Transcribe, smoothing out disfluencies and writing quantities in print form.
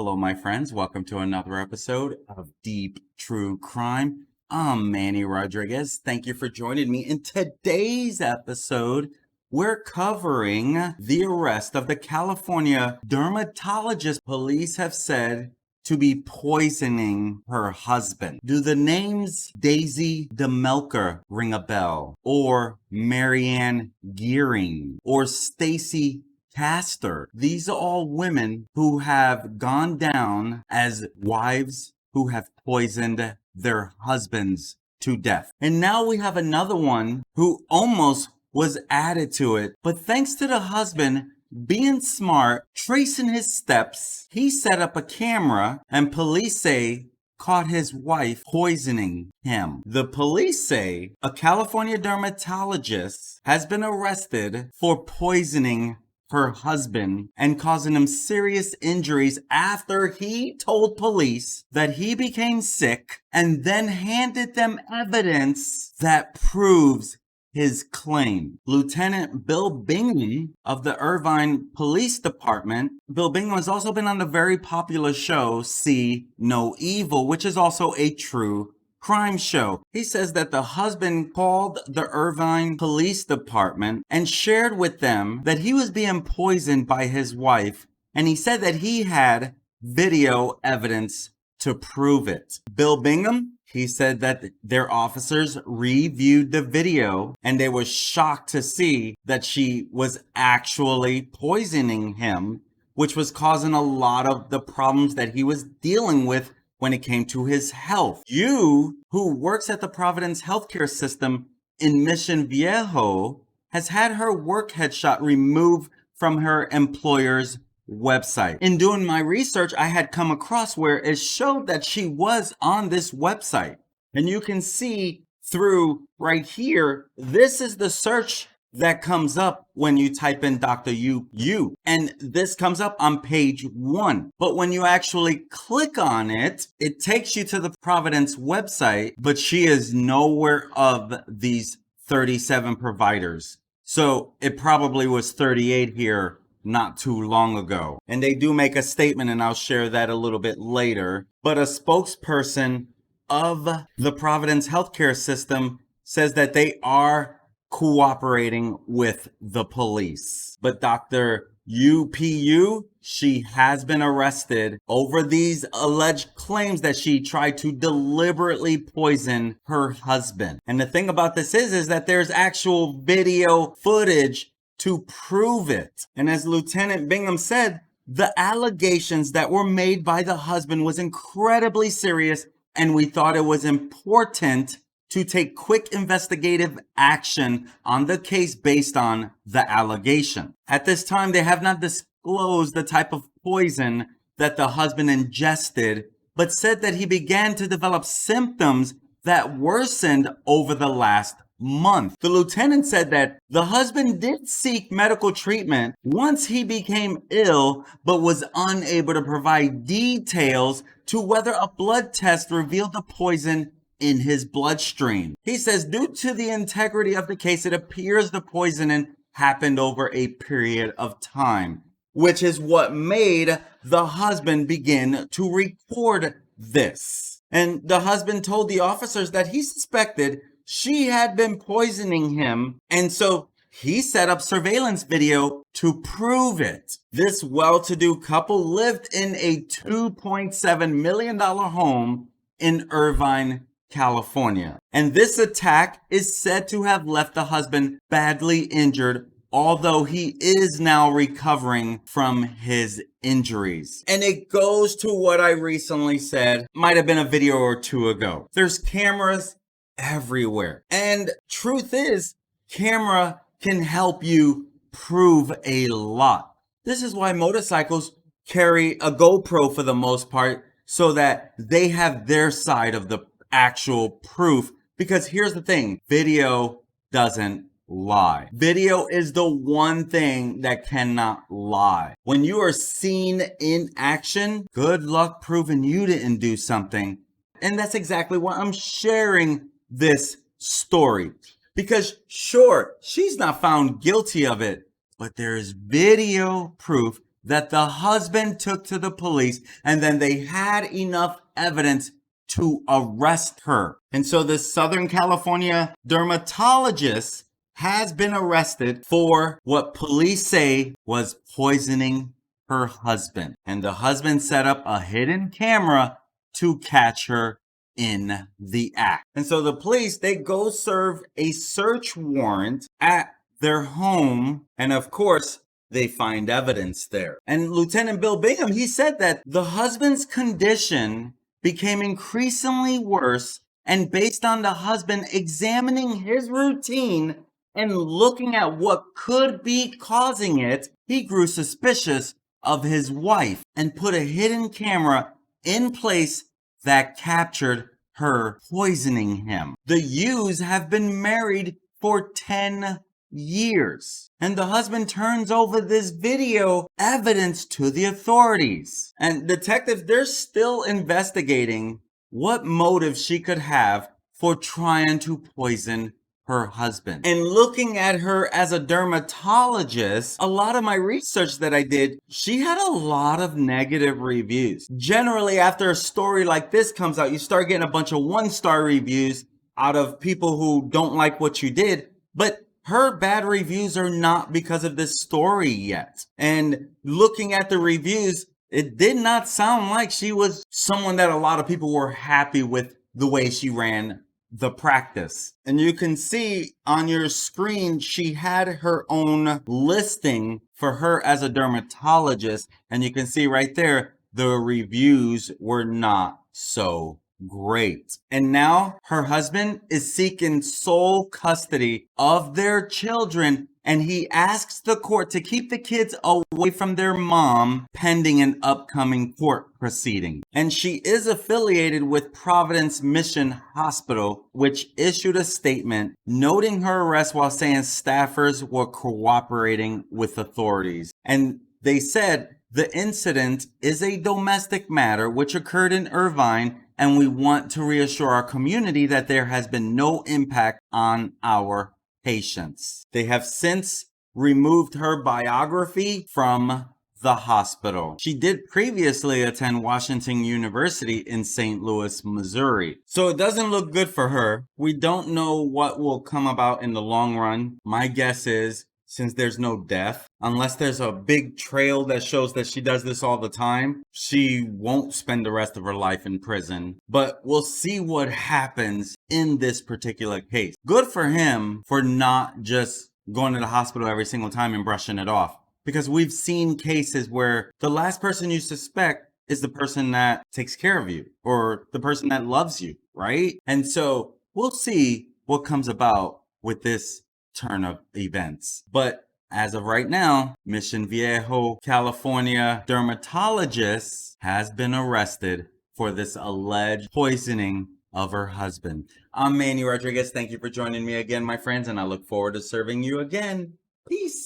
Hello, my friends. Welcome to another episode of Deep True Crime. I'm Manny Rodriguez. Thank you for joining me. In today's episode, we're covering the arrest of the California dermatologist police have said to be poisoning her husband. Do the names Daisy DeMelker ring a bell? Or Marianne Gearing? Or Stacy Castor? These are all women who have gone down as wives who have poisoned their husbands to death. And now we have another one who almost was added to it, but thanks to the husband being smart, tracing his steps, he set up a camera and police say caught his wife poisoning him. The police say a California dermatologist has been arrested for poisoning her husband and causing him serious injuries after he told police that he became sick and then handed them evidence that proves his claim. Lieutenant Bill Bingham of the Irvine Police Department. Bill Bingham has also been on the very popular show See No Evil, which is also a true crime show. He says that the husband called the Irvine Police Department and shared with them that he was being poisoned by his wife, and he said that he had video evidence to prove it. Bill Bingham, he said that their officers reviewed the video and they were shocked to see that she was actually poisoning him, which was causing a lot of the problems that he was dealing with when it came to his health. Yu, who works at the Providence healthcare system in Mission Viejo, has had her work headshot removed from her employer's website. In doing my research, I had come across where it showed that she was on this website. And you can see through right here, this is the search that comes up when you type in Dr. Yue Yu. And this comes up on page 1. But when you actually click on it, it takes you to the Providence website, but she is nowhere of these 37 providers. So it probably was 38 here not too long ago. And they do make a statement, and I'll share that a little bit later. But a spokesperson of the Providence healthcare system says that they are cooperating with the police. But Dr. Yu, she has been arrested over these alleged claims that she tried to deliberately poison her husband. And the thing about this is that there's actual video footage to prove it. And as Lieutenant Bingham said, the allegations that were made by the husband was incredibly serious, and we thought it was important to take quick investigative action on the case based on the allegation. At this time, they have not disclosed the type of poison that the husband ingested, but said that he began to develop symptoms that worsened over the last month. The lieutenant said that the husband did seek medical treatment once he became ill, but was unable to provide details to whether a blood test revealed the poison in his bloodstream. He says due to the integrity of the case, it appears the poisoning happened over a period of time, which is what made the husband begin to record this. And the husband told the officers that he suspected she had been poisoning him, and so he set up surveillance video to prove it. This well-to-do couple lived in a $2.7 million home in Irvine, California. And this attack is said to have left the husband badly injured, although he is now recovering from his injuries. And it goes to what I recently said, might have been a video or two ago. There's cameras everywhere. And truth is, camera can help you prove a lot. This is why motorcycles carry a GoPro for the most part, so that they have their side of the actual proof. Because here's the thing, video doesn't lie. Video is the one thing that cannot lie. When you are seen in action, good luck proving you didn't do something. And that's exactly why I'm sharing this story. Because sure, she's not found guilty of it, but there is video proof that the husband took to the police, and then they had enough evidence to arrest her. And so this Southern California dermatologist has been arrested for what police say was poisoning her husband. And the husband set up a hidden camera to catch her in the act. And so the police, they go serve a search warrant at their home. And of course, they find evidence there. And Lieutenant Bill Bingham, he said that the husband's condition became increasingly worse. And based on the husband examining his routine and looking at what could be causing it, he grew suspicious of his wife and put a hidden camera in place that captured her poisoning him. The Yus have been married for 10 years. And the husband turns over this video evidence to the authorities. And detectives, they're still investigating what motive she could have for trying to poison her husband. And looking at her as a dermatologist, a lot of my research that I did, she had a lot of negative reviews. Generally, after a story like this comes out, you start getting a bunch of 1-star reviews out of people who don't like what you did. But her bad reviews are not because of this story yet. And looking at the reviews, it did not sound like she was someone that a lot of people were happy with the way she ran the practice. And you can see on your screen, she had her own listing for her as a dermatologist. And you can see right there, the reviews were not so great. And now her husband is seeking sole custody of their children, and he asks the court to keep the kids away from their mom pending an upcoming court proceeding. And she is affiliated with Providence Mission Hospital, which issued a statement noting her arrest while saying staffers were cooperating with authorities. And they said the incident is a domestic matter which occurred in Irvine, and we want to reassure our community that there has been no impact on our patients. They have since removed her biography from the hospital. She did previously attend Washington University in St. Louis, Missouri. So it doesn't look good for her. We don't know what will come about in the long run. My guess is, since there's no death, unless there's a big trail that shows that she does this all the time, she won't spend the rest of her life in prison. But we'll see what happens in this particular case. Good for him for not just going to the hospital every single time and brushing it off. Because we've seen cases where the last person you suspect is the person that takes care of you or the person that loves you, right? And so we'll see what comes about with this turn of events. But as of right now, Mission Viejo, California dermatologist has been arrested for this alleged poisoning of her husband. I'm Manny Rodriguez. Thank you for joining me again, my friends, and I look forward to serving you again. Peace.